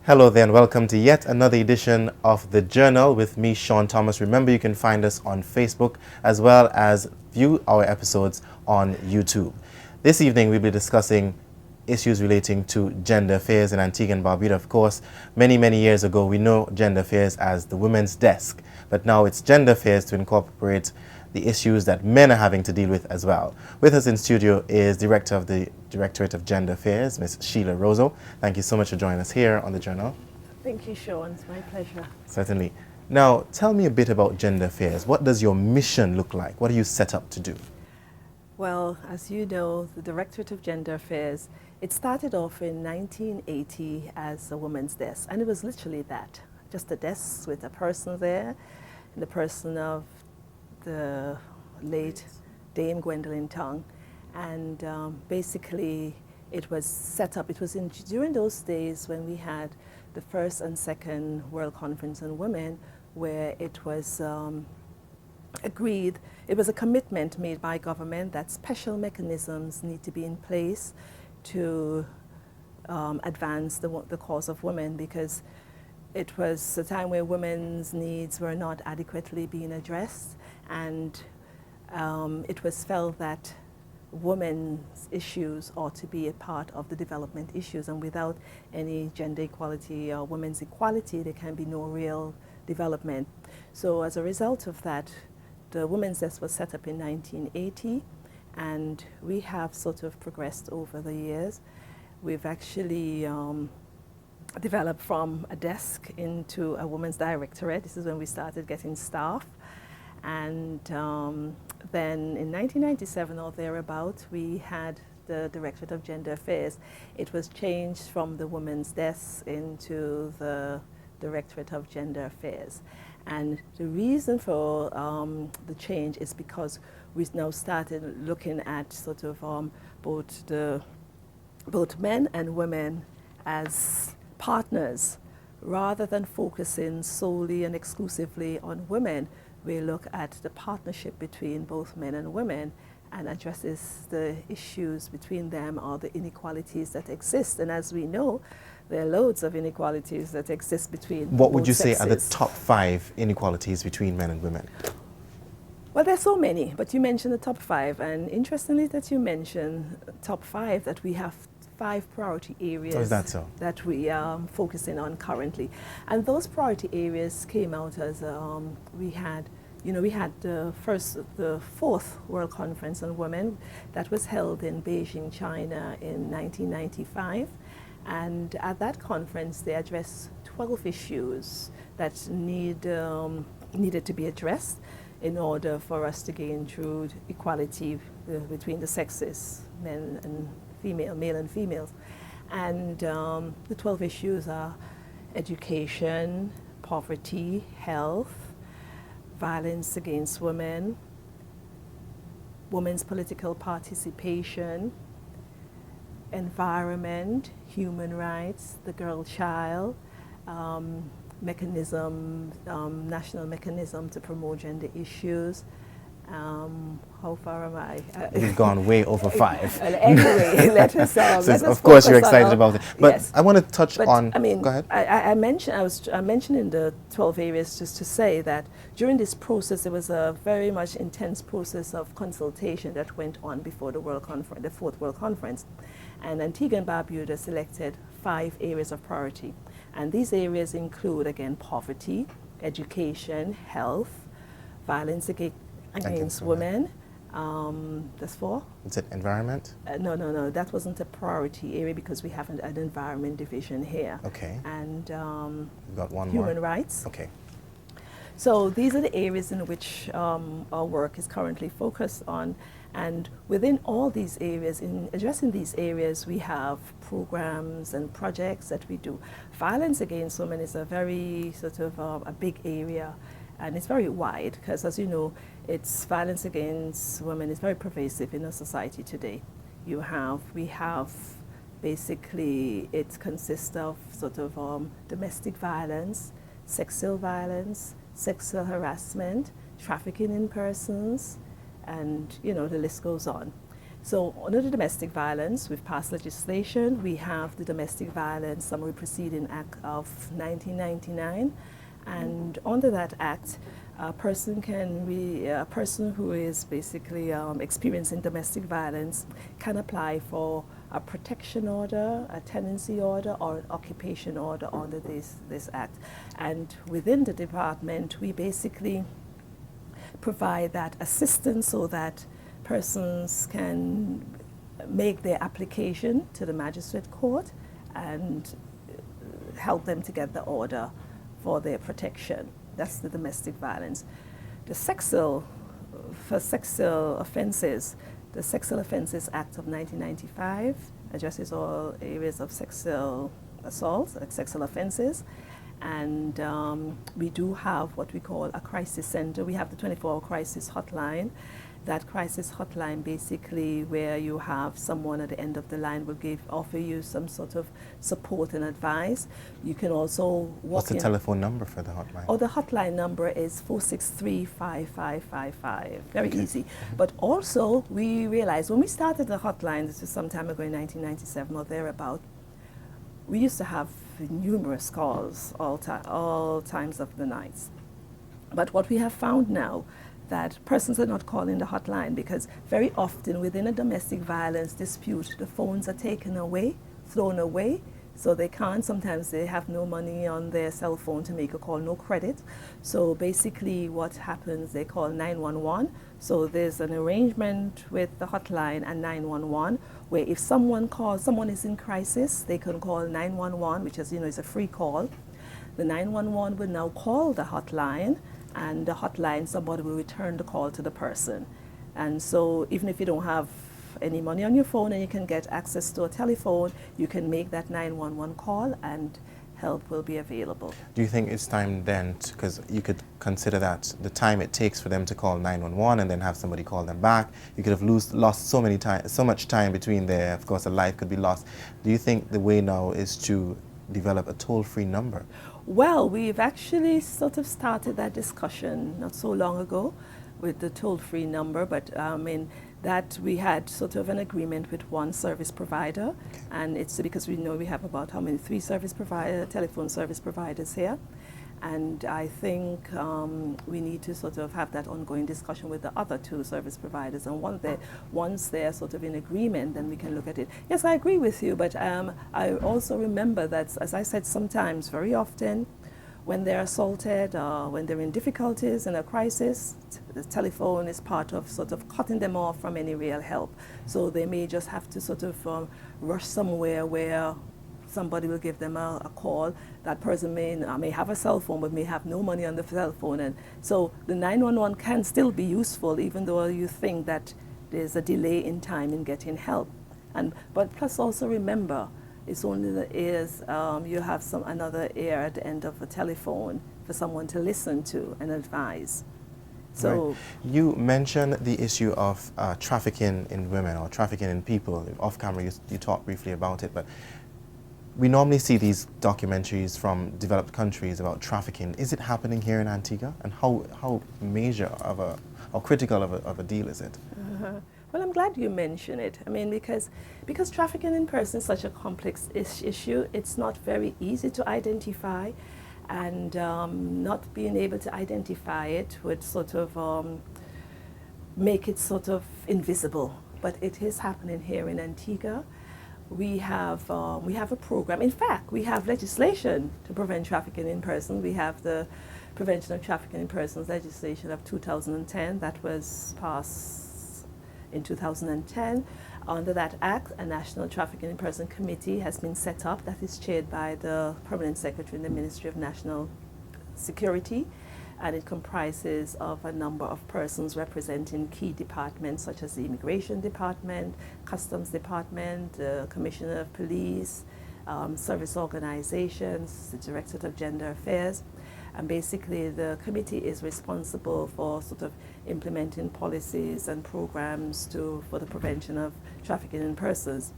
Hello there and welcome to yet another edition of The Journal with me, Sean Thomas. Remember, you can find us on Facebook as well as view our episodes on YouTube. This evening we'll be discussing issues relating to gender affairs in Antigua and Barbuda. Of course, many years ago we know gender affairs as the women's desk, but now it's gender affairs to incorporate the issues that men are having to deal with as well. With us in studio is Director of the Directorate of Gender Affairs, Ms. Sheila Roseau. Thank you so much for joining us here on The Journal. Thank you, Sean. It's my pleasure. Certainly. Now, tell me a bit about gender affairs. What does your mission look like? What are you set up to do? Well, as you know, the Directorate of Gender Affairs, it started off in 1980 as a woman's desk, and it was literally that, just a desk with a person there, and the person of the late Dame Gwendolyn Tongue. And basically it was set up, it was during those days when we had the first and second World Conference on Women, where it was agreed, it was a commitment made by government that special mechanisms need to be in place to advance the cause of women, because it was a time where women's needs were not adequately being addressed, and it was felt that women's issues ought to be a part of the development issues, and without any gender equality or women's equality, there can be no real development. So as a result of that, the Women's Desk was set up in 1980, and we have sort of progressed over the years. We've actually developed from a desk into a women's directorate. This is when we started getting staff. And then in 1997 or thereabout, we had the Directorate of Gender Affairs. It was changed from the Women's Desk into the Directorate of Gender Affairs. And the reason for the change is because we've now started looking at sort of both men and women as partners. Rather than focusing solely and exclusively on women, we look at the partnership between both men and women and addresses the issues between them or the inequalities that exist. And as we know, there are loads of inequalities that exist between What would you sexes. say are the top 5 inequalities between men and women? Well, there's so many, but you mentioned the top 5, and interestingly that you mentioned top 5, that we have 5 priority areas So is that so? that we are focusing on currently. And those priority areas came out as we had the 4th World Conference on Women that was held in Beijing, China in 1995. And at that conference, they addressed 12 issues that needed to be addressed in order for us to gain true equality between the sexes, men and female, male and females. And the 12 issues are education, poverty, health, violence against women, women's political participation, environment, human rights, the girl child, national mechanism to promote gender issues. How far am I? We've gone way over 5. Anyway, let us of course, you're excited about it. But yes. I want to touch on. I mean, go ahead. I mentioned in the 12 areas just to say that during this process, there was a very much intense process of consultation that went on before the World Conference, the 4th World Conference. And Antigua and Barbuda selected 5 areas of priority. And these areas include, again, poverty, education, health, violence against women. That's 4. Is it environment? No, that wasn't a priority area because we haven't an environment division here. Okay. And We've got one human more. rights. Okay. So these are the areas in which our work is currently focused on. And within all these areas, in addressing these areas, we have programs and projects that we do. Violence against women is a very sort of a big area, and it's very wide because, as you know, violence against women is very pervasive in our society today. We have basically, it consists of sort of domestic violence, sexual violence, sexual harassment, trafficking in persons, and the list goes on. So under the domestic violence, we've passed legislation. We have the Domestic Violence Summary Proceeding Act of 1999. And under that act, a person who is basically experiencing domestic violence can apply for a protection order, a tenancy order, or an occupation order under this act. And within the department, we basically provide that assistance so that persons can make their application to the magistrate court and help them to get the order for their protection. That's the domestic violence. For sexual offenses, the Sexual Offences Act of 1995 addresses all areas of sexual assault, sexual offenses. And we do have what we call a crisis center. We have the 24-hour crisis hotline. That crisis hotline basically where you have someone at the end of the line will offer you some sort of support and advice. You can also walk in. What's the telephone number for the hotline? Oh, the hotline number is 463-5555. Very easy. But also we realized when we started the hotline, this was some time ago in 1997 or thereabout, we used to have numerous calls all times of the nights. But what we have found now, that persons are not calling the hotline because very often within a domestic violence dispute, the phones are taken away, thrown away, so they can't. Sometimes they have no money on their cell phone to make a call, no credit. So basically what happens, they call 911. So there's an arrangement with the hotline and 911 where if someone is in crisis, they can call 911, which is a free call. The 911 will now call the hotline, and the hotline, somebody will return the call to the person. And so even if you don't have any money on your phone and you can get access to a telephone, you can make that 911 call and help will be available. Do you think it's time then, because you could consider that the time it takes for them to call 911 and then have somebody call them back, you could have lost so much time between there. Of course, a life could be lost. Do you think the way now is to develop a toll-free number? Well, we've actually sort of started that discussion not so long ago with the toll-free number, but that we had sort of an agreement with one service provider, and it's because we know we have about three telephone service providers here, and I think we need to sort of have that ongoing discussion with the other two service providers, and once they're sort of in agreement, then we can look at it. Yes, I agree with you, but I also remember that, as I said, sometimes, very often, when they're assaulted or when they're in difficulties and a crisis, the telephone is part of sort of cutting them off from any real help. So they may just have to sort of rush somewhere where somebody will give them a call. That person may have a cell phone but may have no money on the cell phone. And so the 911 can still be useful even though you think that there's a delay in time in getting help. But plus also remember, it's only the ears, you have another ear at the end of a telephone for someone to listen to and advise. So right. You mentioned the issue of trafficking in women or trafficking in people. Off camera you talked briefly about it, but we normally see these documentaries from developed countries about trafficking. Is it happening here in Antigua? And how major how critical of a deal is it? Well, I'm glad you mention it. I mean, because trafficking in person is such a complex issue, it's not very easy to identify, and not being able to identify it would sort of make it sort of invisible. But it is happening here in Antigua. We have a program. In fact, we have legislation to prevent trafficking in person. We have the Prevention of Trafficking in Persons legislation of 2010 that was passed in 2010. Under that act, a National Trafficking in Person Committee has been set up that is chaired by the Permanent Secretary in the Ministry of National Security, and it comprises of a number of persons representing key departments such as the Immigration Department, Customs Department, the Commissioner of Police, service organizations, the Directorate of Gender Affairs. And basically the committee is responsible for sort of implementing policies and programs for the prevention of trafficking in persons.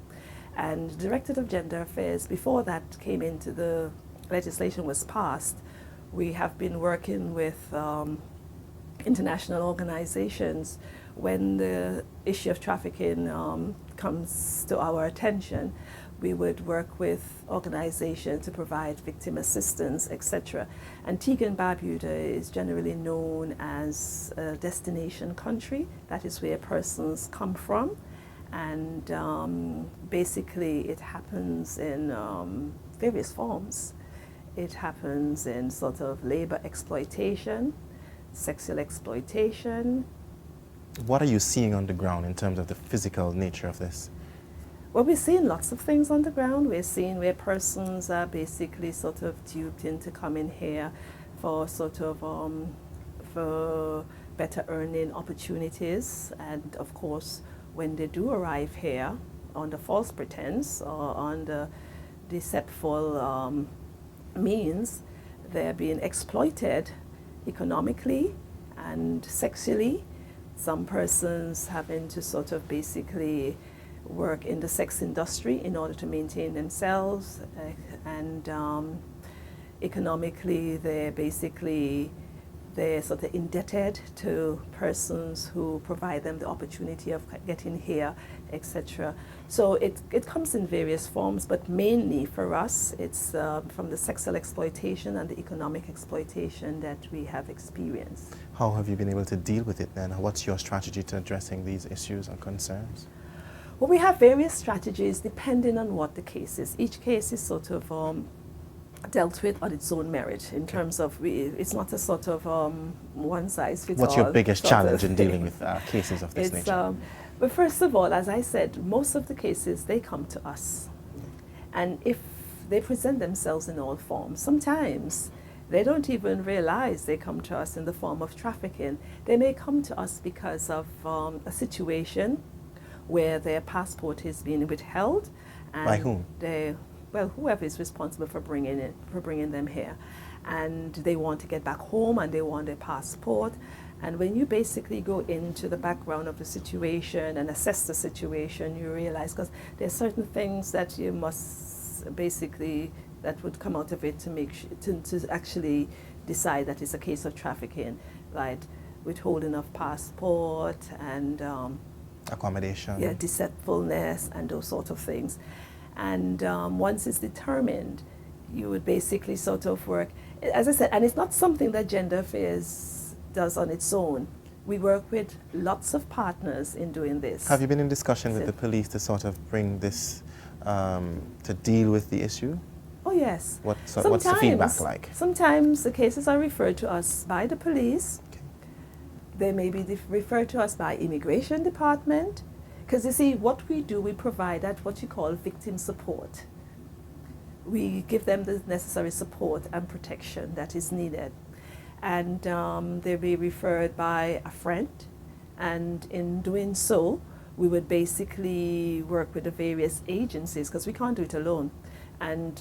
And the Directorate of Gender Affairs, before that came into the legislation was passed, we have been working with international organizations when the issue of trafficking comes to our attention, we would work with organizations to provide victim assistance, etc. Antigua and Barbuda is generally known as a destination country. That is where persons come from. And basically it happens in various forms. It happens in sort of labor exploitation, sexual exploitation. What are you seeing on the ground in terms of the physical nature of this? Well, we're seeing lots of things on the ground. We're seeing where persons are basically sort of duped into coming here for sort of for better earning opportunities. And of course, when they do arrive here on the false pretense or on the deceitful means, they're being exploited economically and sexually. Some persons having to sort of basically work in the sex industry in order to maintain themselves, and economically they're sort of indebted to persons who provide them the opportunity of getting here, etc. So it comes in various forms, but mainly for us it's from the sexual exploitation and the economic exploitation that we have experienced. How have you been able to deal with it then? What's your strategy to addressing these issues or concerns? Well, we have various strategies depending on what the case is. Each case is sort of dealt with on its own merit in terms of, it's not a sort of one size fits all. What's your biggest challenge in dealing with cases of this nature? But first of all, as I said, most of the cases, they come to us. And if they present themselves in all forms, sometimes they don't even realize they come to us in the form of trafficking. They may come to us because of a situation where their passport is being withheld. And by whom? Well, whoever is responsible for bringing them here. And they want to get back home and they want their passport. And when you basically go into the background of the situation and assess the situation, you realize, because there are certain things that you must basically, that would come out of it to make to actually decide that it's a case of trafficking, right? Withholding of passport and accommodation. Yeah, deceitfulness and those sort of things. And once it's determined, you would basically sort of work, as I said, and it's not something that Gender Affairs does on its own. We work with lots of partners in doing this. Have you been in discussion with the police to sort of bring this, to deal with the issue? Oh yes. What's the feedback like? Sometimes the cases are referred to us by the police. Okay. They may be referred to us by Immigration Department. Because you see, what we do, we provide that what you call victim support. We give them the necessary support and protection that is needed. And they'll be referred by a friend. And in doing so, we would basically work with the various agencies, because we can't do it alone. And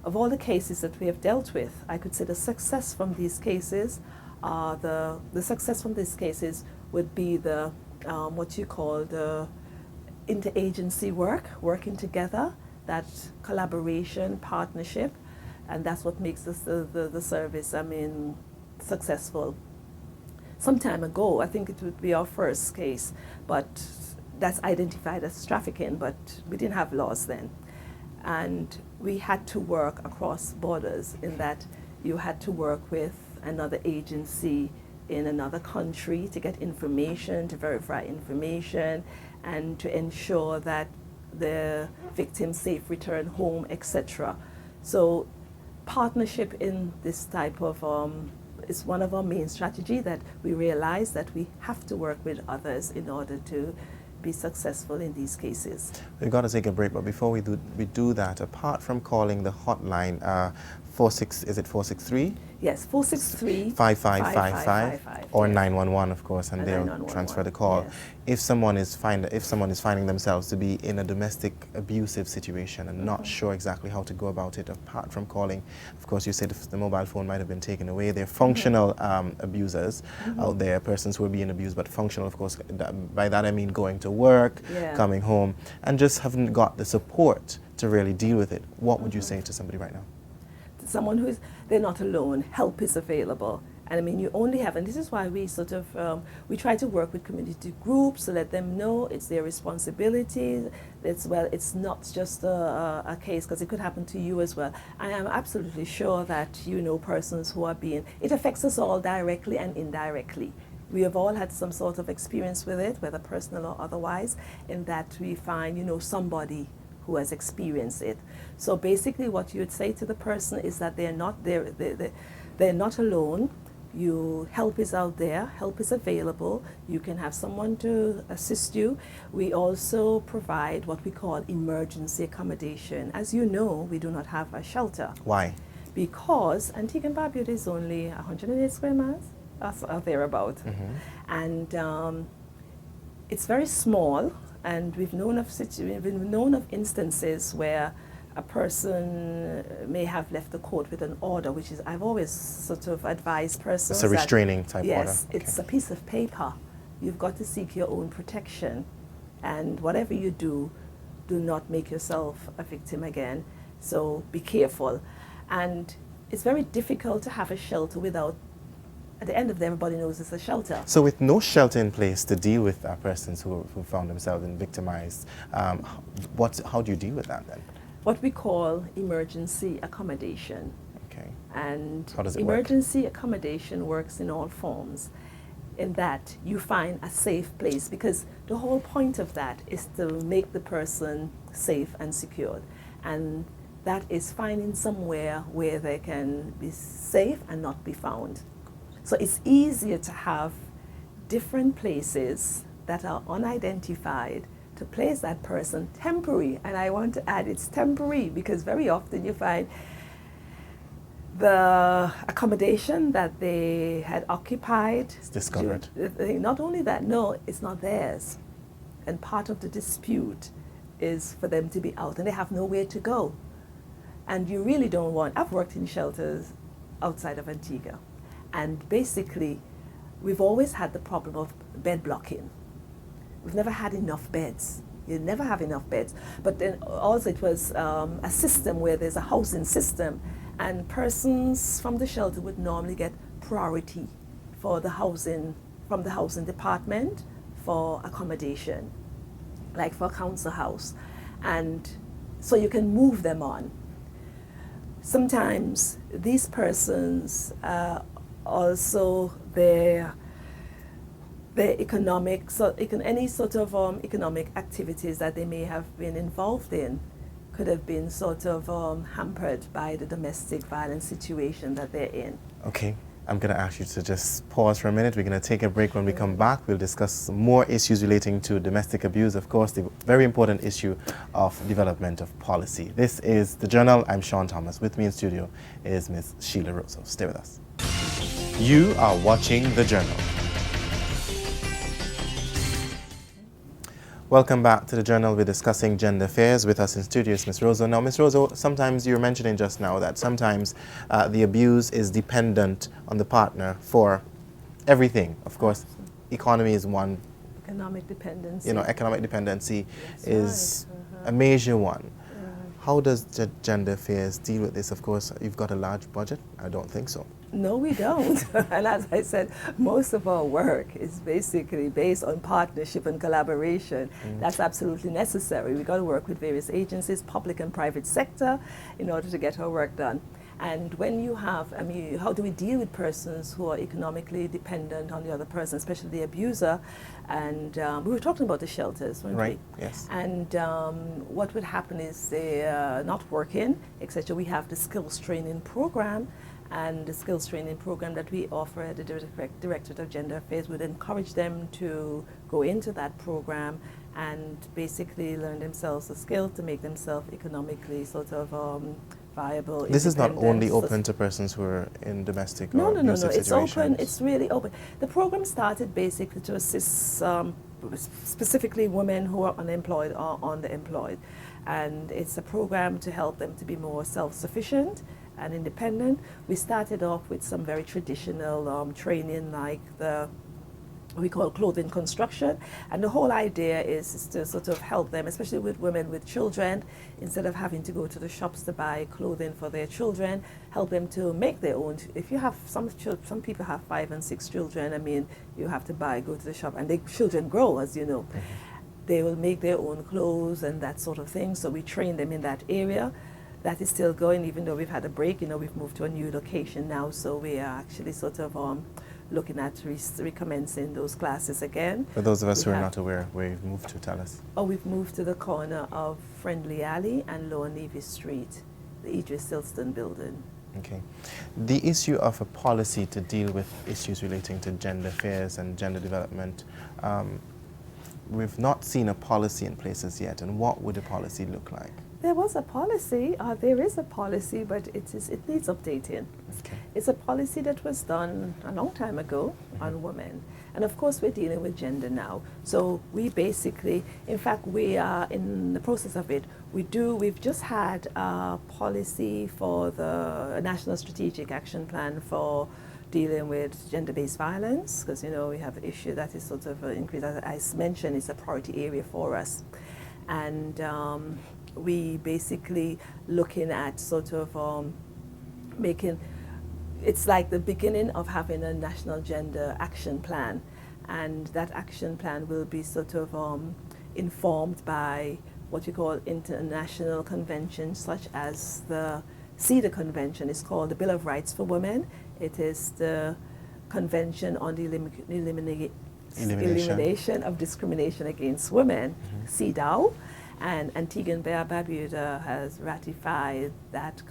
of all the cases that we have dealt with, I could say the success from these cases, the success from these cases would be the what you call the interagency work, working together, that collaboration, partnership, and that's what makes the service, successful. Some time ago, I think it would be our first case, but that's identified as trafficking, but we didn't have laws then. And we had to work across borders in that you had to work with another agency in another country to get information, to verify information, and to ensure that the victim's safe return home, etc. So partnership in this type of is one of our main strategy, that we realize that we have to work with others in order to be successful in these cases. We've got to take a break, but before we do that, apart from calling the hotline, 463? Yes, 463 5555 or 911, of course, and they'll transfer the call. Yes. If someone is finding themselves to be in a domestic abusive situation and not sure exactly how to go about it, apart from calling, of course, you said the mobile phone might have been taken away. There are functional abusers out there, persons who are being abused, but functional, of course. By that I mean going to work, coming home, and just haven't got the support to really deal with it. What would you say to somebody right now? Someone they're not alone, help is available, And I mean, you only have, and this is why we sort of, we try to work with community groups to let them know it's their responsibility. It's not just a case, because it could happen to you as well. I am absolutely sure that you know persons who are being, it affects us all directly and indirectly. We have all had some sort of experience with it, whether personal or otherwise, in that we find, somebody who has experienced it. So basically what you would say to the person is that they're not alone. Help is out there, help is available. You can have someone to assist you. We also provide what we call emergency accommodation. As you know, we do not have a shelter. Why? Because Antigua and Barbuda is only 108 square miles, or thereabout. Mm-hmm. And it's very small, and we've known of instances where a person may have left the court with an order, which is, I've always sort of advised persons. It's a restraining type order. Yes, it's a piece of paper. You've got to seek your own protection. And whatever you do not make yourself a victim again. So be careful. And it's very difficult to have a shelter without, at the end of the day, everybody knows it's a shelter. So with no shelter in place to deal with persons who found themselves being victimized, how do you deal with that then? What we call emergency accommodation. Okay. And how does it emergency accommodation works in all forms, in that you find a safe place, because the whole point of that is to make the person safe and secured. And that is finding somewhere where they can be safe and not be found. So it's easier to have different places that are unidentified to place that person temporary. And I want to add, it's temporary, because very often you find the accommodation that they had occupied. It's discovered. Not only that, no, it's not theirs. And part of the dispute is for them to be out, and they have nowhere to go. And you really don't want, I've worked in shelters outside of Antigua, and basically we've always had the problem of bed blocking. We've never had enough beds. You never have enough beds. But then also it was a system where there's a housing system, and persons from the shelter would normally get priority for the housing, from the housing department for accommodation, like for a council house. And so you can move them on. Sometimes these persons also their economic, any sort of economic activities that they may have been involved in could have been sort of hampered by the domestic violence situation that they're in. Okay, I'm going to ask you to just pause for a minute. We're going to take a break. When we come back, we'll discuss some more issues relating to domestic abuse, of course, the very important issue of development of policy. This is The Journal. I'm Sean Thomas. With me in studio is Ms. Sheila Roseau. Stay with us. You are watching The Journal. Welcome back to The Journal. We're discussing gender affairs. With us in studio is Ms. Roseau. Now, Ms. Roseau, sometimes you were mentioning just now that sometimes the abuse is dependent on the partner for everything. Of course, economy is one. Economic dependency. Economic dependency That's is right. a major one. How does gender affairs deal with this? Of course, you've got a large budget. I don't think so. No, we don't. And as I said, most of our work is basically based on partnership and collaboration. That's absolutely necessary. We've got to work with various agencies, public and private sector, in order to get our work done. And when you have, how do we deal with persons who are economically dependent on the other person, especially the abuser? And we were talking about the shelters, weren't we? Right, yes. And what would happen is they're not working, etc. We have the skills training program, and the skills training program that we offer at the Directorate of Gender Affairs would encourage them to go into that program and basically learn themselves a skill to make themselves economically sort of viable. This is not only open to persons who are in domestic or abusive it's situations. open, it's really open. The program started basically to assist specifically women who are unemployed or underemployed. And it's a program to help them to be more self-sufficient and independent. We started off with some very traditional training, like the we call clothing construction. And the whole idea is to sort of help them, especially with women with children, instead of having to go to the shops to buy clothing for their children, help them to make their own. If you have some people have 5 and 6 children, I mean, you have to go to the shop, and the children grow, as you know. They will make their own clothes and that sort of thing. So we train them in that area. That is still going, even though we've had a break. You know, we've moved to a new location now, so we are actually sort of looking at recommencing those classes again. For those of us who are not aware, where you've moved to, tell us. Oh, we've moved to the corner of Friendly Alley and Lower Navy Street, the Idris Silston building. Okay. The issue of a policy to deal with issues relating to gender affairs and gender development, we've not seen a policy in place as yet. And what would a policy look like? There was a policy, there is a policy, but it needs updating. Okay. It's a policy that was done a long time ago on women. And of course we're dealing with gender now. So we basically, in fact, we are in the process of it. We've just had a policy for the National Strategic Action Plan for dealing with gender-based violence, because you know we have an issue that is sort of increased. As I mentioned, it's a priority area for us. And we basically looking at sort of making, it's like the beginning of having a national gender action plan, and that action plan will be sort of informed by what you call international conventions, such as the CEDAW Convention. It's called the Bill of Rights for Women. It is the Convention on the Elimination of Discrimination Against Women, CEDAW. And Antigua and Barbuda has ratified that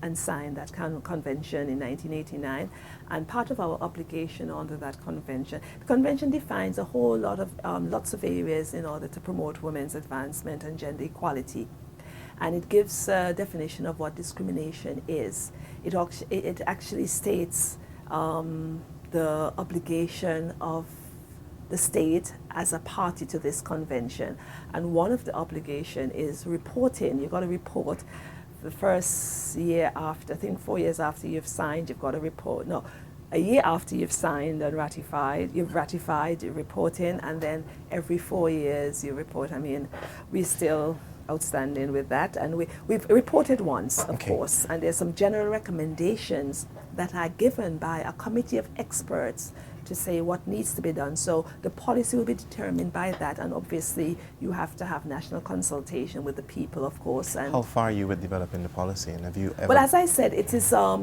and signed that convention in 1989. And part of our obligation under that convention, the convention defines a whole lot of lots of areas in order to promote women's advancement and gender equality. And it gives a definition of what discrimination is. It actually states the obligation of the state as a party to this convention. And one of the obligation is reporting. You've got to report the first year after, I think 4 years after you've signed, you've got to report. No, a year after you've signed and ratified, you're reporting, and then every 4 years you report. I mean, we're still outstanding with that, and we've reported once, of course, and there's some general recommendations that are given by a committee of experts to say what needs to be done. So the policy will be determined by that, and obviously you have to have national consultation with the people, of course. And how far are you with developing the policy, and have you ever... Well, as I said, it is our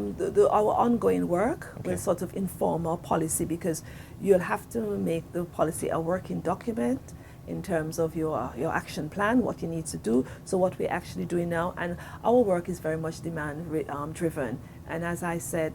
ongoing work will sort of inform our policy, because you'll have to make the policy a working document in terms of your action plan, what you need to do. So what we're actually doing now, and our work is very much demand driven. And as I said,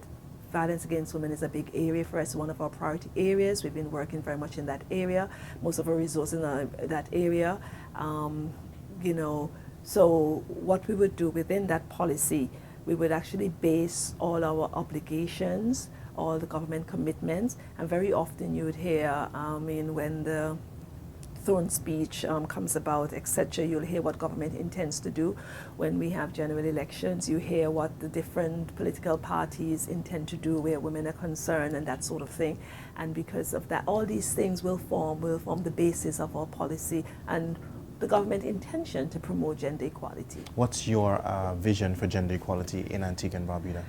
violence against women is a big area for us, one of our priority areas. We've been working very much in that area, most of our resources in that area. You know, so what we would do within that policy, we would actually base all our obligations, all the government commitments, and very often you would hear, when the throne speech comes about, etc., you'll hear what government intends to do. When we have general elections, you hear what the different political parties intend to do where women are concerned and that sort of thing. And because of that, all these things will form the basis of our policy and the government intention to promote gender equality. What's your vision for gender equality in Antigua and Barbuda?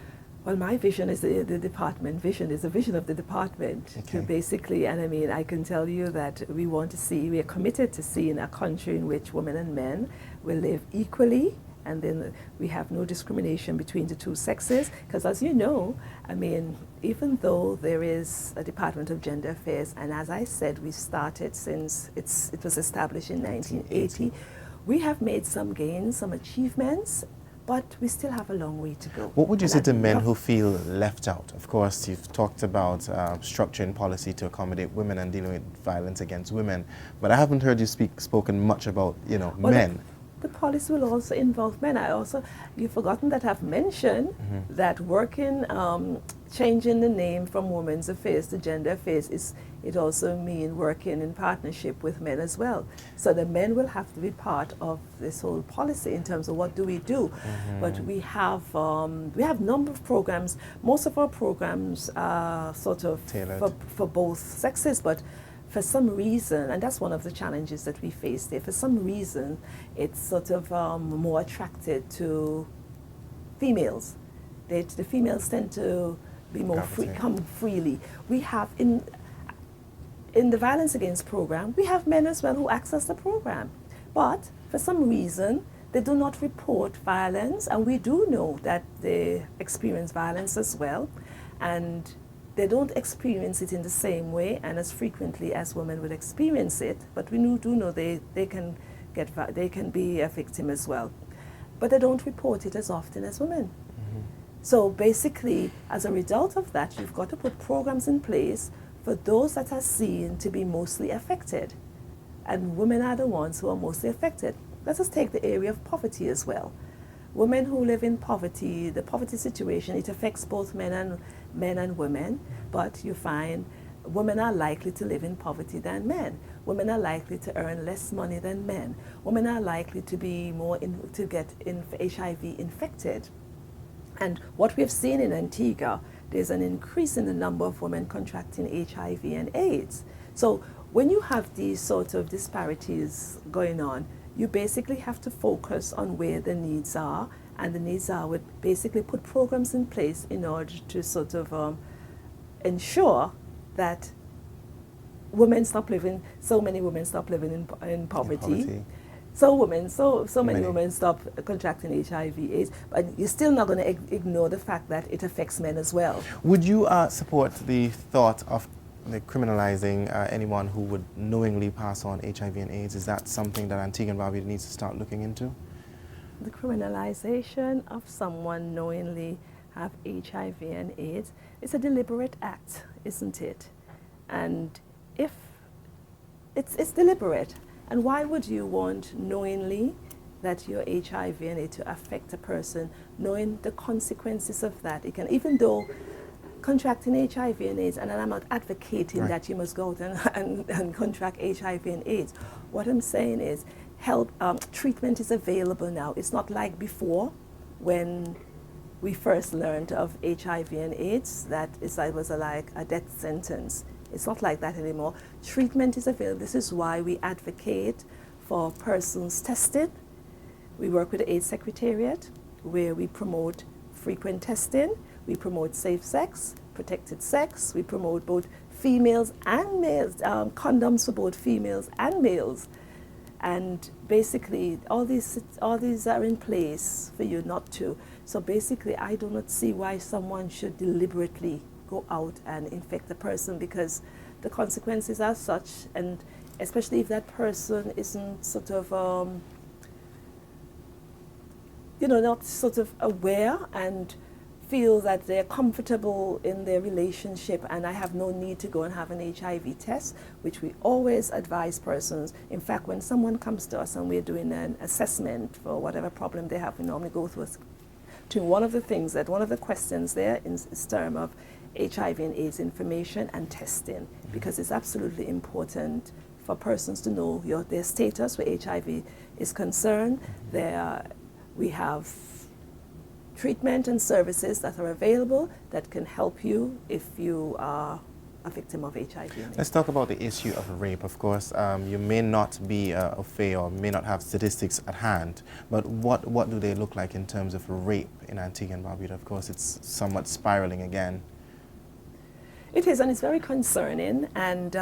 Well, my vision is the department vision, is the vision of the department to basically, and I mean, I can tell you that we are committed to seeing a country in which women and men will live equally, and then we have no discrimination between the two sexes, because as you know, I mean, even though there is a Department of Gender Affairs, and as I said, we started since it was established in 1980, we have made some gains, some achievements, but we still have a long way to go. What would you say to men who feel left out? Of course, you've talked about structuring policy to accommodate women and dealing with violence against women, but I haven't heard you spoken much about, men. The policy will also involve men. You've forgotten that I've mentioned that changing the name from Women's Affairs to Gender Affairs it also means working in partnership with men as well. So the men will have to be part of this whole policy in terms of what do we do. But we have number of programs. Most of our programs are sort of tailored for both sexes, but for some reason, and that's one of the challenges that we face there, for some reason, it's sort of more attracted to females. The females tend to be more free, come freely. We have in the violence against program, we have men as well who access the program. But for some reason, they do not report violence, and we do know that they experience violence as well. And they don't experience it in the same way and as frequently as women would experience it, but we do know they can be a victim as well. But they don't report it as often as women. So basically, as a result of that, you've got to put programs in place for those that are seen to be mostly affected. And women are the ones who are mostly affected. Let us take the area of poverty as well. Women who live in poverty, the poverty situation, it affects both men and women, but you find women are likely to live in poverty than men. Women are likely to earn less money than men. Women are likely to be to get HIV infected. And what we've seen in Antigua, there's an increase in the number of women contracting HIV and AIDS. So when you have these sort of disparities going on, you basically have to focus on where the needs are, and the needs are would basically put programs in place in order to sort of ensure that so many women stop living in poverty. So many women stop contracting HIV/AIDS, but you're still not going to ignore the fact that it affects men as well. Would you support the thought of criminalizing anyone who would knowingly pass on HIV and AIDS? Is that something that Antigua and Barbuda needs to start looking into? The criminalization of someone knowingly have HIV and AIDS is a deliberate act, isn't it? And if it's deliberate, and why would you want knowingly that your HIV and AIDS to affect a person, knowing the consequences of that? It can, even though contracting HIV and AIDS, and I'm not advocating that you must go out and contract HIV and AIDS. What I'm saying is treatment is available now. It's not like before when we first learned of HIV and AIDS, that it was like a death sentence. It's not like that anymore. Treatment is available. This is why we advocate for persons tested. We work with the AIDS Secretariat, where we promote frequent testing. We promote safe sex, protected sex. We promote both females and males, condoms for both females and males. And basically, all these are in place for you not to. So basically, I do not see why someone should deliberately go out and infect a person, because the consequences are such, and especially if that person isn't sort of, not sort of aware and feel that they're comfortable in their relationship, and I have no need to go and have an HIV test, which we always advise persons. In fact, when someone comes to us and we're doing an assessment for whatever problem they have, we normally go through one of the questions there is term of HIV and AIDS information and testing, because it's absolutely important for persons to know their status where HIV is concerned. We have treatment and services that are available that can help you if you are a victim of HIV. Let's talk about the issue of rape. Of course, you may not be au fait or may not have statistics at hand, but what do they look like in terms of rape in Antigua and Barbuda? Of course, it's somewhat spiraling again. It is, and it's very concerning. And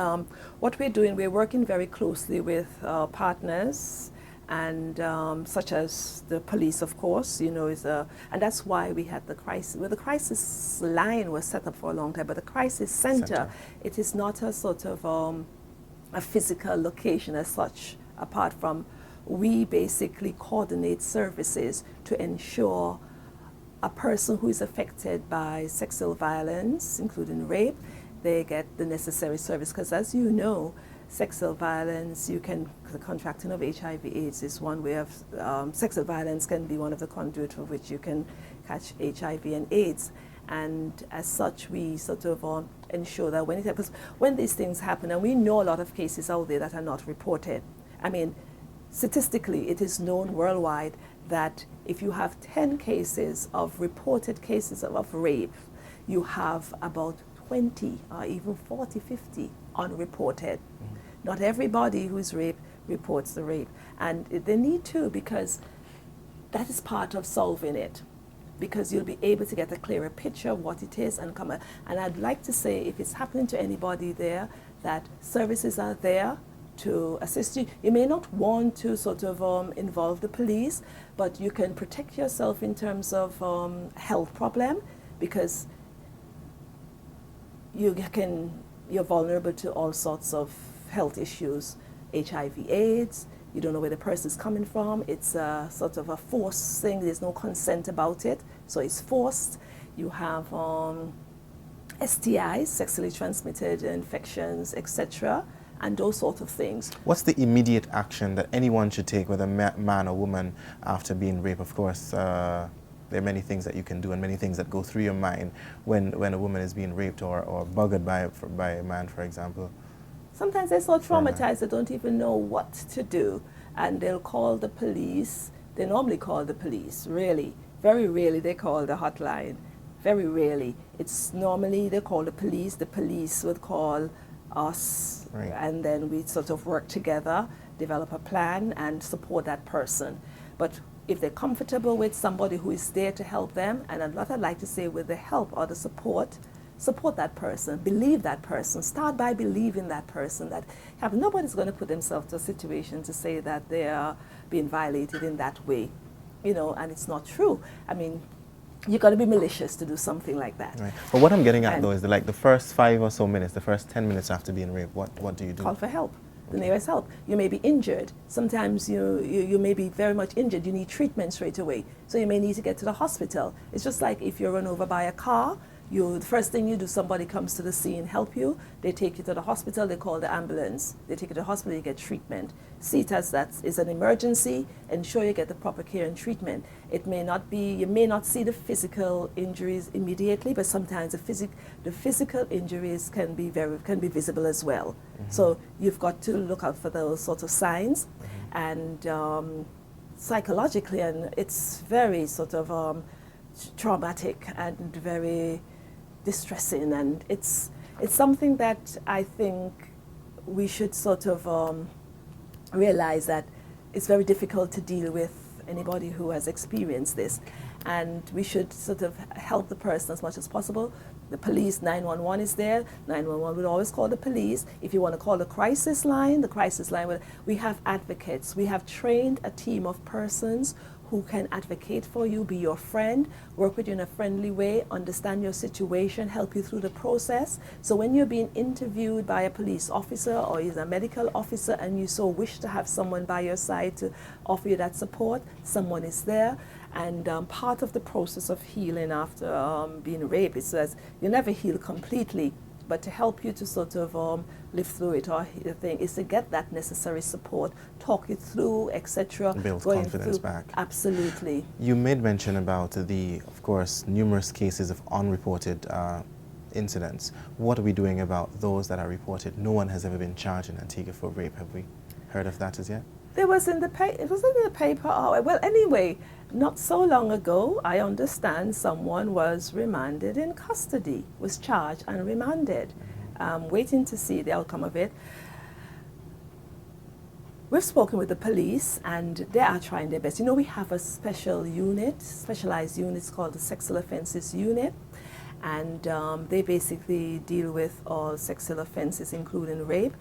what we're doing, we're working very closely with partners, and such as the police, of course, and that's why we had the crisis. Well, the crisis line was set up for a long time, but the crisis center, it is not a sort of a physical location as such, apart from we basically coordinate services to ensure a person who is affected by sexual violence, including rape, they get the necessary service. Because as you know, sexual violence, the contracting of HIV/AIDS is one way of, sexual violence can be one of the conduits for which you can catch HIV and AIDS. And as such, we sort of ensure that when these things happen, and we know a lot of cases out there that are not reported. I mean, statistically, it is known worldwide that if you have 10 cases of reported cases of rape, you have about 20 or even 40, 50 unreported. Not everybody who's raped reports the rape. And they need to, because that is part of solving it. Because you'll be able to get a clearer picture of what it is and come. And I'd like to say, if it's happening to anybody there, that services are there to assist you. You may not want to sort of involve the police, but you can protect yourself in terms of health problem, because you're vulnerable to all sorts of health issues, HIV/AIDS. You don't know where the person is coming from. It's a sort of a forced thing. There's no consent about it, so it's forced. You have STIs, sexually transmitted infections, etc., and those sort of things. What's the immediate action that anyone should take, whether man or woman, after being raped? Of course, there are many things that you can do and many things that go through your mind when a woman is being raped or buggered by a man, for example. Sometimes they're so traumatized they don't even know what to do, and they'll call the police. They normally call the police, really. Very rarely they call the hotline. Very rarely. It's normally they call the police would call us, right. And then we sort of work together, develop a plan and support that person. But if they're comfortable with somebody who is there to help them, and what I'd like to say with the help or the support that person, believe that person, start by believing that person, that nobody's going to put themselves to a situation to say that they are being violated in that way, and it's not true. I mean, you got to be malicious to do something like that. Right. But what I'm getting at, though, is the first 5 or so minutes, the first 10 minutes after being raped, what do you do? Call for help. The nearest help. You may be injured. Sometimes you may be very much injured. You need treatment straight away. So you may need to get to the hospital. It's just like if you're run over by a car, the first thing you do, somebody comes to the scene, help you, they take you to the hospital, they call the ambulance. They take you to the hospital, you get treatment. See it as that is an emergency, ensure you get the proper care and treatment. It may not be, you may not see the physical injuries immediately, but sometimes the physical injuries can be visible as well. Mm-hmm. So you've got to look out for those sort of signs. Mm-hmm. And psychologically, and it's very sort of traumatic and very distressing, and it's something that I think we should sort of realize that it's very difficult to deal with anybody who has experienced this, and we should sort of help the person as much as possible. The police, 911 is there. 911 would always call the police. If you want to call the crisis line, we have advocates. We have trained a team of persons who can advocate for you, be your friend, work with you in a friendly way, understand your situation, help you through the process. So when you're being interviewed by a police officer or is a medical officer and you so wish to have someone by your side to offer you that support, someone is there. And part of the process of healing after being raped is that you never heal completely, but to help you to sort of live through it, or the thing is to get that necessary support, talk it through, etc. Build confidence back. Absolutely. You made mention about of course, numerous cases of unreported incidents. What are we doing about those that are reported? No one has ever been charged in Antigua for rape. Have we heard of that as yet? It was in the paper. Well, anyway, not so long ago, I understand someone was remanded in custody, was charged and remanded, waiting to see the outcome of it. We've spoken with the police, and they are trying their best. We have a specialized unit called the Sexual Offences Unit, and they basically deal with all sexual offences, including rape.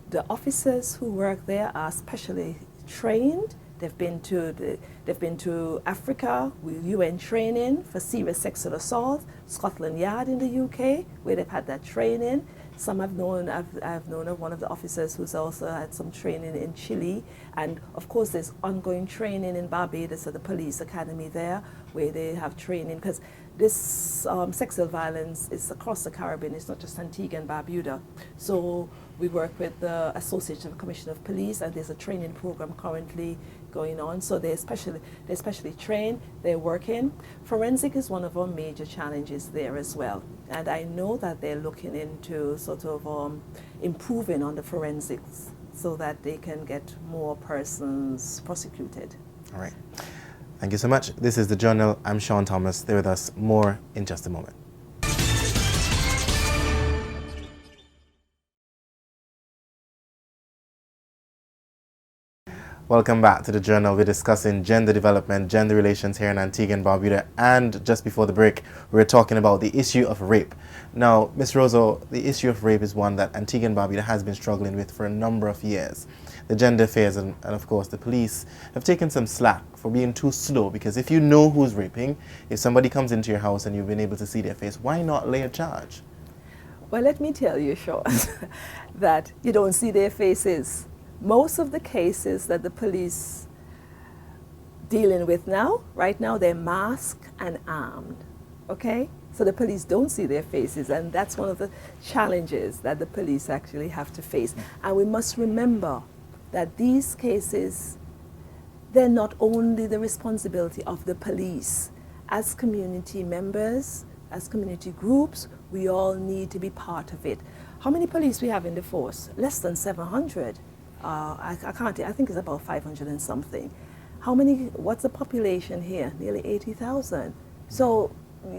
The officers who work there are specially trained. They've been to Africa with UN training for serious sexual assault, Scotland Yard in the UK, where they've had that training. Some I've known of one of the officers who's also had some training in Chile, and of course there's ongoing training in Barbados at the police academy there, where they have training, because this sexual violence is across the Caribbean. It's not just Antigua and Barbuda. So we work with the Association of Commission of Police, and there's a training program currently going on. So they're specially trained, they're working. Forensic is one of our major challenges there as well. And I know that they're looking into sort of improving on the forensics so that they can get more persons prosecuted. All right. Thank you so much. This is The Journal. I'm Sean Thomas. Stay with us. More in just a moment. Welcome back to the Journal. We're discussing gender development, gender relations here in Antigua and Barbuda, and just before the break, we were talking about the issue of rape. Now, Ms. Roseau, the issue of rape is one that Antigua and Barbuda has been struggling with for a number of years. The gender affairs and of course the police have taken some slack for being too slow, because if you know who's raping, if somebody comes into your house and you've been able to see their face, why not lay a charge? Well, let me tell you, Sean, that you don't see their faces. Most of the cases that the police dealing with now, right now, they're masked and armed, okay? So the police don't see their faces, and that's one of the challenges that the police actually have to face. And we must remember that these cases, they're not only the responsibility of the police. As community members, as community groups, we all need to be part of it. How many police we have in the force? Less than 700. I think it's about 500 and something. What's the population here? Nearly 80,000. So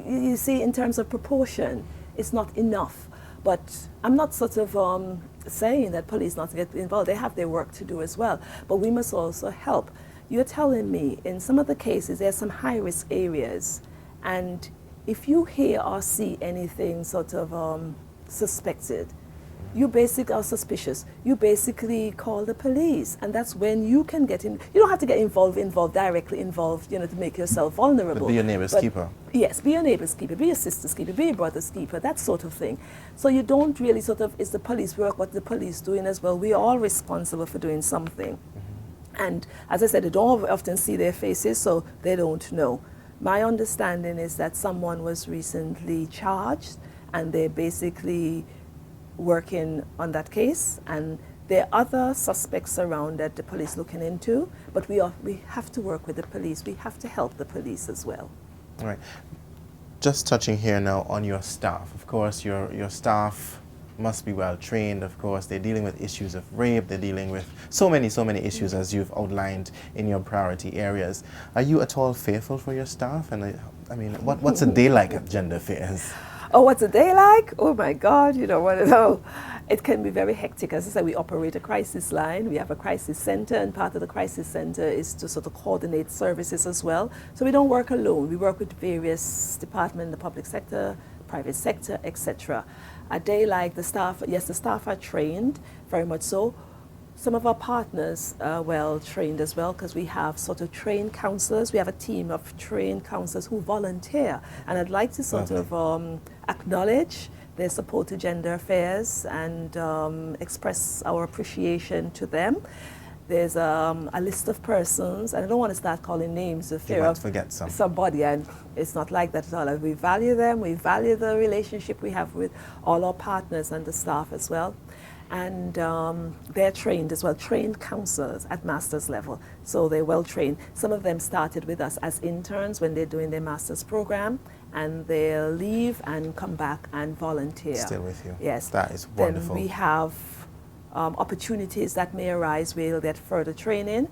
you see, in terms of proportion, it's not enough. But I'm not sort of saying that police not to get involved. They have their work to do as well. But we must also help. You're telling me in some of the cases, there's some high-risk areas. And if you hear or see anything sort of suspected, you basically are suspicious. You basically call the police, and that's when you can get in. You don't have to get directly involved, to make yourself vulnerable. But be your neighbor's keeper. Yes, be your neighbor's keeper, be your sister's keeper, be your brother's keeper, that sort of thing. So you don't really it's the police work, what the police doing as well. We're all responsible for doing something. And as I said, they don't often see their faces, so they don't know. My understanding is that someone was recently charged, and they're basically working on that case, and there are other suspects around that the police looking into, but we have to work with the police. We have to help the police as well. All right. Just touching here now on your staff. Of course, your staff must be well trained. Of course, they're dealing with issues of rape. They're dealing with so many issues as you've outlined in your priority areas. Are you at all fearful for your staff? And I mean, what's a day like at Gender Affairs? Oh, what's a day like? Oh my God, you don't want to know. It can be very hectic. As I said, we operate a crisis line. We have a crisis center, and part of the crisis center is to sort of coordinate services as well. So we don't work alone. We work with various departments in the public sector, private sector, etc. A day like the staff, yes, the staff are trained, very much so. Some of our partners are well trained as well, because we have sort of trained counselors. We have a team of trained counselors who volunteer. And I'd like to sort of acknowledge their support to gender affairs and express our appreciation to them. There's a list of persons, and I don't want to start calling names of fear of forget somebody, and it's not like that at all. We value them. We value the relationship we have with all our partners and the staff as well. And they're trained as well, trained counselors at master's level. So they're well trained. Some of them started with us as interns when they're doing their master's program, and they'll leave and come back and volunteer. Still with you. Yes. That is wonderful. Then we have opportunities that may arise. We'll get further training,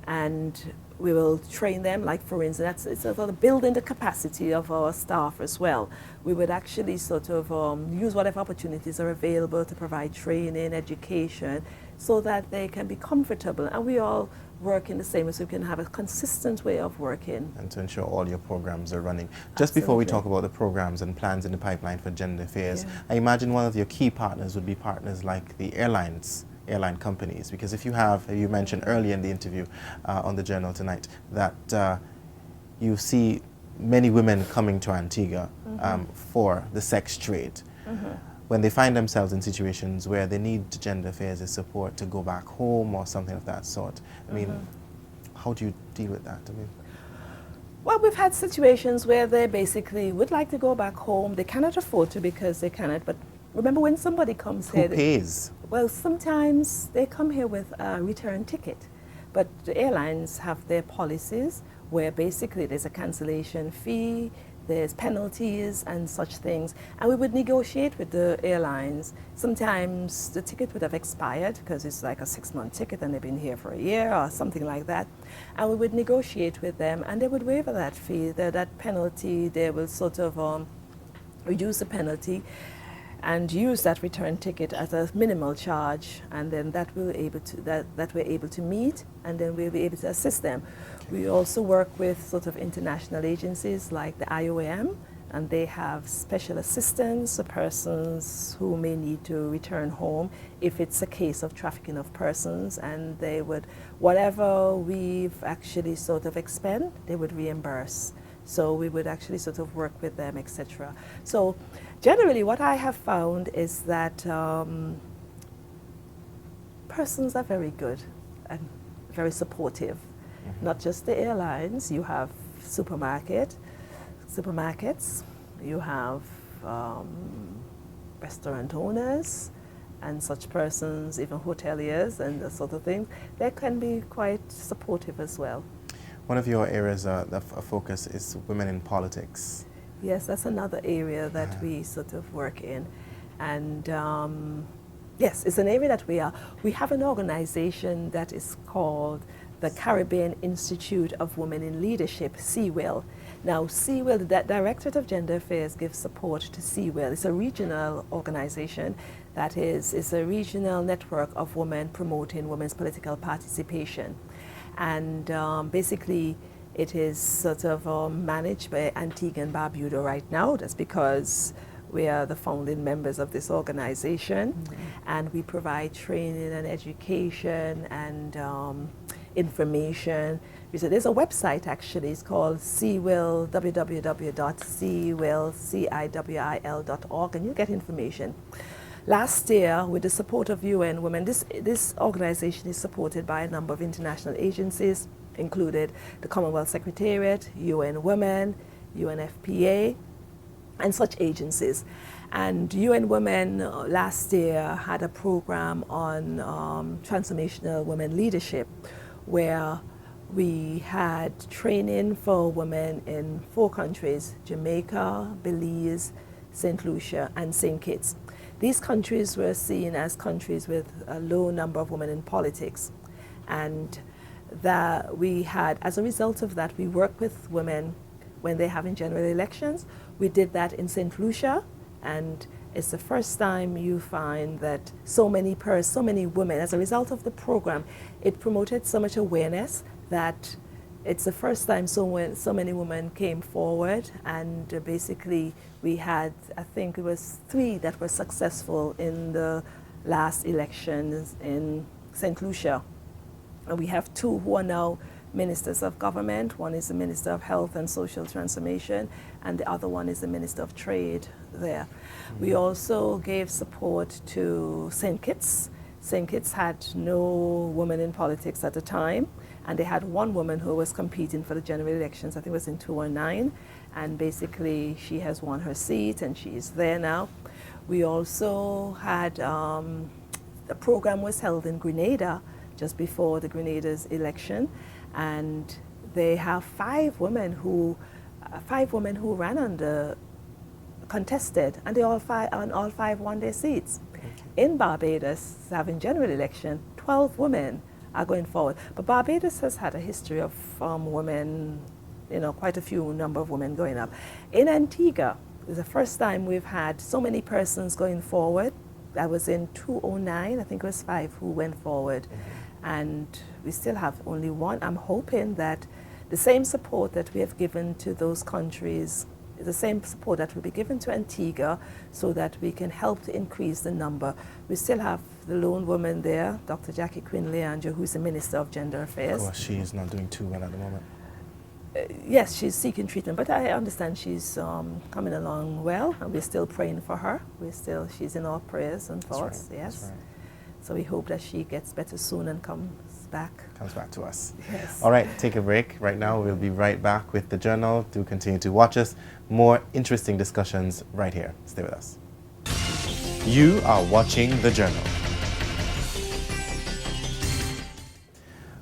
and we will train them, like for instance, it's sort of building the capacity of our staff as well. We would actually sort of use whatever opportunities are available to provide training, education, so that they can be comfortable, and we all work in the same way, so we can have a consistent way of working. And to ensure all your programs are running. Just before we talk about the programs and plans in the pipeline for gender affairs, I imagine one of your key partners would be partners like the airline companies, because if you mentioned earlier in the interview on the Journal tonight that you see many women coming to Antigua for the sex trade. When they find themselves in situations where they need gender affairs support to go back home or something of that sort, I mean, how do you deal with that? I mean, well, we've had situations where they basically would like to go back home. They cannot afford to because they cannot, but remember when somebody comes here... Who pays? Well, sometimes they come here with a return ticket, but the airlines have their policies where basically there's a cancellation fee, there's penalties and such things, and we would negotiate with the airlines. Sometimes the ticket would have expired because it's like a 6-month ticket and they've been here for a year or something like that, and we would negotiate with them and they would waive that fee, that penalty. They will sort of reduce the penalty. and use that return ticket as a minimal charge, and then that we're able to meet, and then we'll be able to assist them. We also work with sort of international agencies like the IOM, and they have special assistance for persons who may need to return home if it's a case of trafficking of persons, and they would, whatever we've actually sort of expend, they would reimburse. So we would actually sort of work with them, etc. So generally what I have found is that persons are very good and very supportive. Not just the airlines, you have supermarkets, you have restaurant owners and such persons, even hoteliers and that sort of thing. They can be quite supportive as well. One of your areas of focus is women in politics. Yes, that's another area that we sort of work in. And yes, it's an area that we have an organization that is called the Caribbean Institute of Women in Leadership, CWIL. Now, CWIL, the Directorate of Gender Affairs, gives support to CWIL. It's a regional organization that is a regional network of women promoting women's political participation. And basically, it is sort of managed by Antigua and Barbuda right now. That's because we are the founding members of this organization, and we provide training and education and information. So there's a website actually, it's called CWIL, www.cwil.org, and you get information. Last year, with the support of UN Women, this organization is supported by a number of international agencies, included the Commonwealth Secretariat, UN Women, UNFPA, and such agencies. And UN Women last year had a program on transformational women leadership, where we had training for women in 4 countries: Jamaica, Belize, St. Lucia, and St. Kitts. These countries were seen as countries with a low number of women in politics. And that we had, as a result of that, we work with women when they have in general elections. We did that in St. Lucia, and it's the first time you find that so many women, as a result of the program, it promoted so much awareness that it's the first time so many women came forward, and basically we had, I think it was 3 that were successful in the last elections in St. Lucia. And we have 2 who are now ministers of government. One is the Minister of Health and Social Transformation, and the other one is the Minister of Trade there. We also gave support to St. Kitts. St. Kitts had no woman in politics at the time, and they had 1 woman who was competing for the general elections. I think it was in 2009, and basically she has won her seat and she is there now. We also had, the program was held in Grenada just before the Grenada's election, and they have 5 women who ran on the contested, and all 5 won their seats. In Barbados, having general election, 12 women are going forward. But Barbados has had a history of women, quite a few number of women going up. In Antigua, it's the first time we've had so many persons going forward. That was in 2009, I think it was 5 who went forward. And we still have only 1. I'm hoping that the same support that we have given to those countries, the same support that will be given to Antigua, so that we can help to increase the number. We still have the lone woman there, Dr. Jackie Quinn Leandro, who's the Minister of Gender Affairs. Of course, she is not doing too well at the moment. Yes, she's seeking treatment, but I understand she's coming along well, and we're still praying for her. She's in our prayers and thoughts. Right. Yes. Right. So we hope that she gets better soon and comes back to us. Yes. All right, take a break right now. We'll be right back with the Journal. Do continue to watch us. More interesting discussions right here. Stay with us. You are watching the Journal.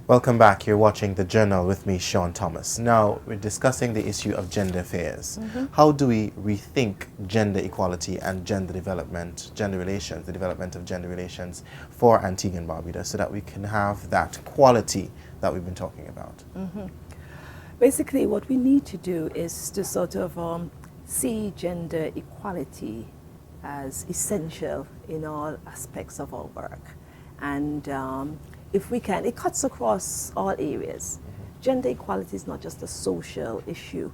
Welcome back. You're watching The Journal with me, Sean Thomas. Now, we're discussing the issue of gender affairs. How do we rethink gender equality and gender development, gender relations, the development of gender relations for Antigua and Barbuda, so that we can have that quality that we've been talking about? Basically, what we need to do is to sort of see gender equality as essential in all aspects of our work. And if we can, it cuts across all areas. Gender equality is not just a social issue.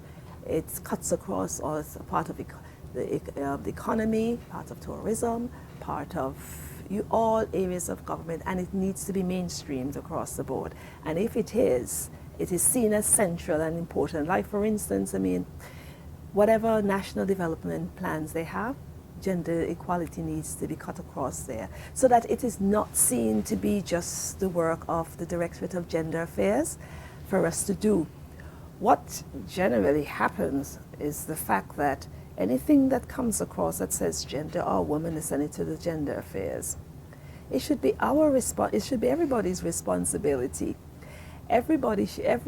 It cuts across all, it's a part of the economy, part of tourism, part of all areas of government, and it needs to be mainstreamed across the board. And if it is seen as central and important. Like, for instance, I mean, whatever national development plans they have, gender equality needs to be cut across there, so that it is not seen to be just the work of the Directorate of Gender Affairs for us to do. What generally happens is the fact that anything that comes across that says gender or woman is sent it to the Gender Affairs. It should be it should be everybody's responsibility. Every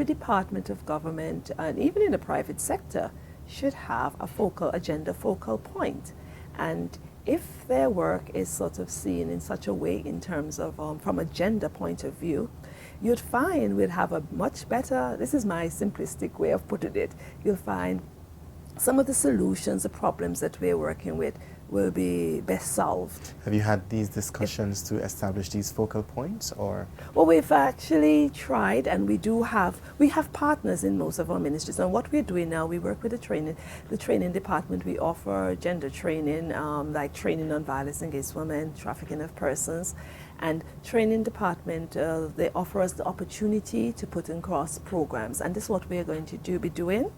department of government, and even in the private sector, should have a gender focal point. And if their work is sort of seen in such a way in terms of, from a gender point of view, you'd find we'd have a much better, this is my simplistic way of putting it, you'll find some of the solutions, the problems that we're working with will be best solved. Have you had these discussions to establish these focal points, or? Well, we've actually tried, and we have partners in most of our ministries. And what we're doing now, we work with the training department. We offer gender training, like training on violence against women, trafficking of persons. And training department, they offer us the opportunity to put in cross programs. And this is what we're going to be doing,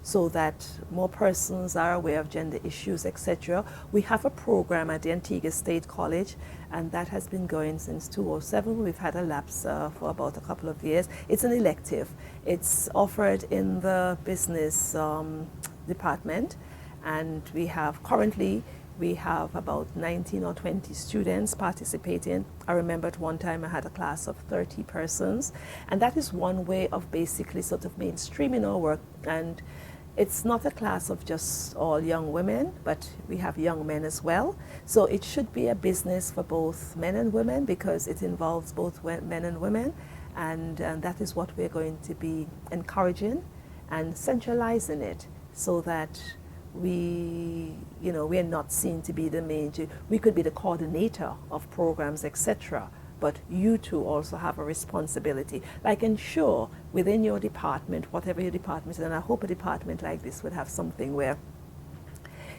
so that more persons are aware of gender issues, etc. We have a program at the Antigua State College, and that has been going since 2007. We've had a lapse for about a couple of years. It's an elective. It's offered in the business department, and we have about 19 or 20 students participating. I remember at one time I had a class of 30 persons, and that is one way of basically sort of mainstreaming our work. And it's not a class of just all young women, but we have young men as well. So it should be a business for both men and women, because it involves both men and women, and that is what we're going to be encouraging and centralizing it, so that we're not seen to be the main. We could be the coordinator of programs, etc. But you two also have a responsibility. Like, ensure within your department, whatever your department is, and I hope a department like this would have something where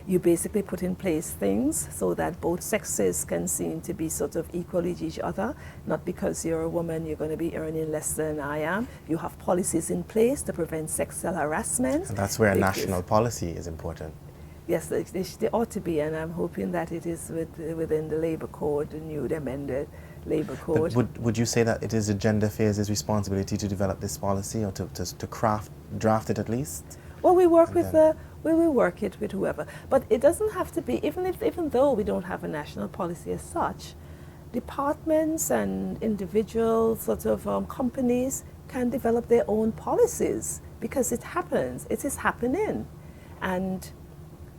you basically put in place things so that both sexes can seem to be sort of equally to each other. Not because you're a woman, you're going to be earning less than I am. You have policies in place to prevent sexual harassment. And that's where a national policy is important. Yes, they ought to be, and I'm hoping that it is within the Labour Code, the new amended Labour Code. But would you say that it is the Gender Affairs' responsibility to develop this policy, or to draft it at least? Well, we work we work it with whoever, but it doesn't have to be. Even though we don't have a national policy as such, departments and individual sort of companies can develop their own policies, because it happens. It is happening, and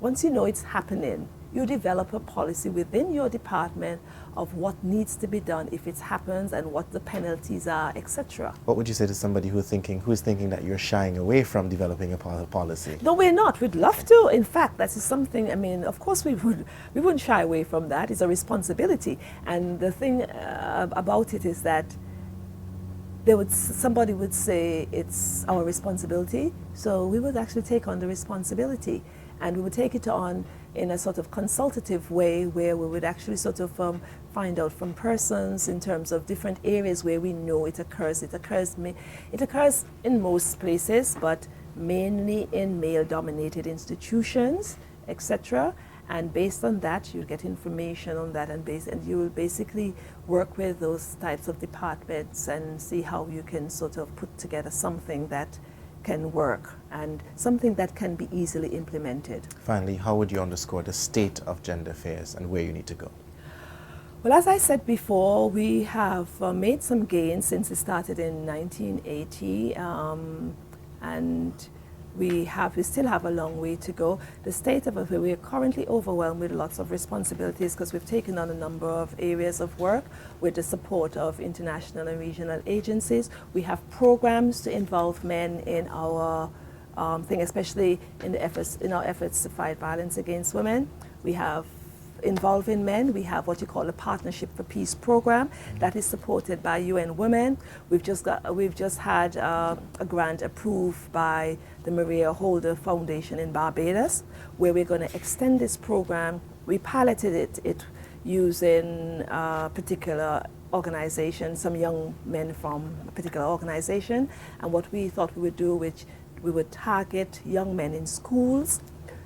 once you know it's happening, you develop a policy within your department of what needs to be done if it happens, and what the penalties are, etc. What would you say to somebody who is thinking that you're shying away from developing a policy? No, we're not. We'd love to. In fact, that is something, I mean, of course we wouldn't shy away from that. It's a responsibility. And the thing about it is that somebody would say it's our responsibility, so we would actually take on the responsibility. And we would take it on in a sort of consultative way, where we would actually sort of find out from persons in terms of different areas where we know it occurs. It occurs in most places, but mainly in male-dominated institutions, etc. And based on that, you get information on that, and you will basically work with those types of departments and see how you can sort of put together something that can work, and something that can be easily implemented. Finally, how would you underscore the state of gender affairs and where you need to go? Well, as I said before, we have made some gains since it started in 1980, and we still have a long way to go. The state of affairs, we are currently overwhelmed with lots of responsibilities, because we've taken on a number of areas of work with the support of international and regional agencies. We have programs to involve men in our thing, especially in our efforts to fight violence against women. We have involving men, we have what you call a Partnership for Peace program that is supported by UN Women. We've just had a grant approved by the Maria Holder Foundation in Barbados, where we're going to extend this program. We piloted it using a particular organization, some young men from a particular organization, and what we thought we would do, which we would target young men in schools.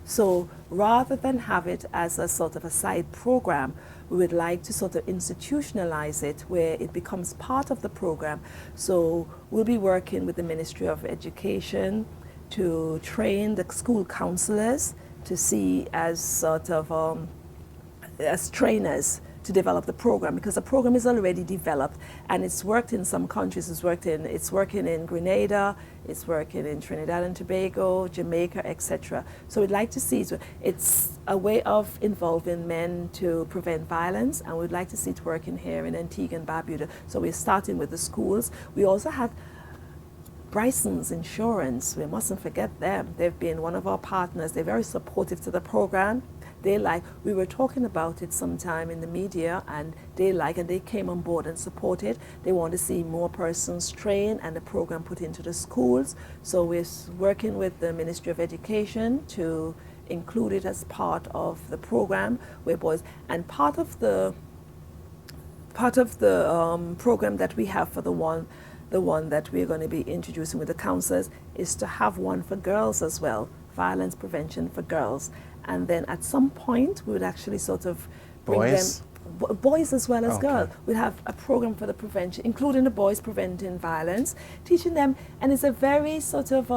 So rather than have it as a sort of a side program, we would like to sort of institutionalize it where it becomes part of the program. So we'll be working with the Ministry of Education to train the school counselors to see as sort of as trainers to develop the program, because the program is already developed and it's worked in some countries. It's working in Grenada, it's working in Trinidad and Tobago, Jamaica, etc. So we'd like to see it's a way of involving men to prevent violence, and we'd like to see it working here in Antigua and Barbuda. So we're starting with the schools. We also have Bryson's Insurance. We mustn't forget them. They've been one of our partners. They're very supportive to the program. We were talking about it sometime in the media, and they came on board and supported. They want to see more persons trained and the program put into the schools. So we're working with the Ministry of Education to include it as part of the program where boys, and part of the program that we have for the one that we're going to be introducing with the counselors is to have one for girls as well, violence prevention for girls. And then at some point, we would actually sort of bring boys as well as girls. We'd have a program for the prevention, including the boys preventing violence, teaching them, and it's a very sort of,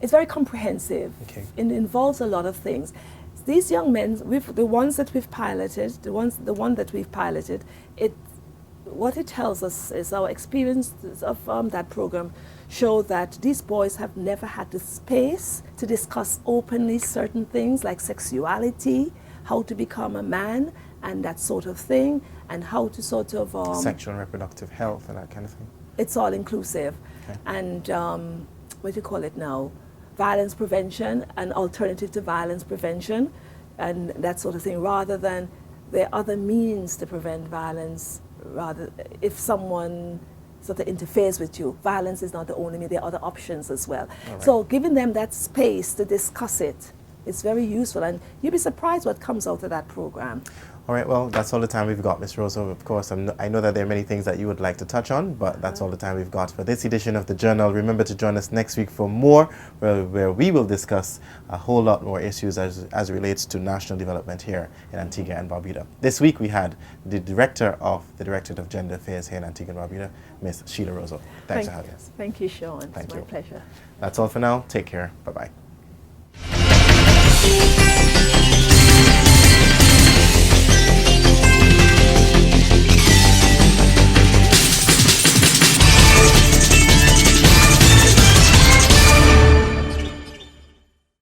it's very comprehensive. Okay. It involves a lot of things. These young men, the one that we've piloted, what it tells us is our experience of that program show that these boys have never had the space to discuss openly certain things like sexuality, how to become a man, and that sort of thing, and how to sort of... sexual and reproductive health and that kind of thing. It's all inclusive. Okay. And what do you call it now? Violence prevention, an alternative to violence prevention, and that sort of thing, rather than there are other means to prevent violence. Rather, if someone sort of interferes with you, violence is not the only mean, there are other options as well. Right. So giving them that space to discuss it is very useful, and you'd be surprised what comes out of that program. All right, well, that's all the time we've got, Ms. Roseau. Of course, I know that there are many things that you would like to touch on, but that's all the time we've got for this edition of the Journal. Remember to join us next week for more, where we will discuss a whole lot more issues as it relates to national development here in Antigua and Barbuda. This week we had the Director of the Directorate of Gender Affairs here in Antigua and Barbuda, Ms. Sheila Roseau. Thanks for having us. Thank you, Sean. Thank it's you. my pleasure. That's all for now. Take care. Bye-bye.